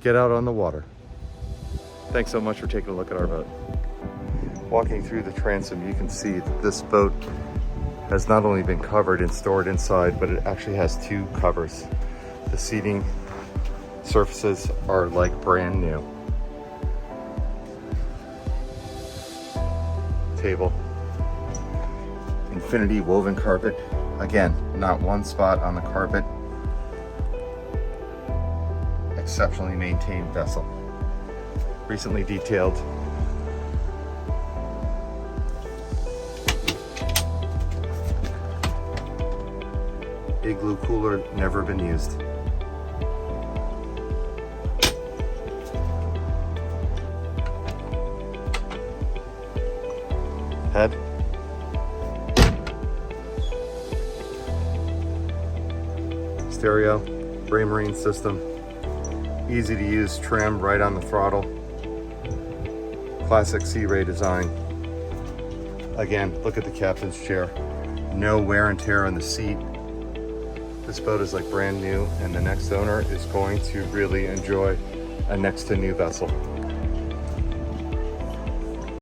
get out on the water. Thanks so much for taking a look at our boat. Walking through the transom, you can see that this boat has not only been covered and stored inside, but it actually has two covers. The seating surfaces are like brand new. Table. Infinity woven carpet. Again, not one spot on the carpet. Exceptionally maintained vessel. Recently detailed. Igloo cooler, never been used. Head. Stereo, Raymarine system. Easy to use trim right on the throttle. Classic Sea Ray design. Again, look at the captain's chair. No wear and tear on the seat. This boat is like brand new, and the next owner is going to really enjoy a next to new vessel.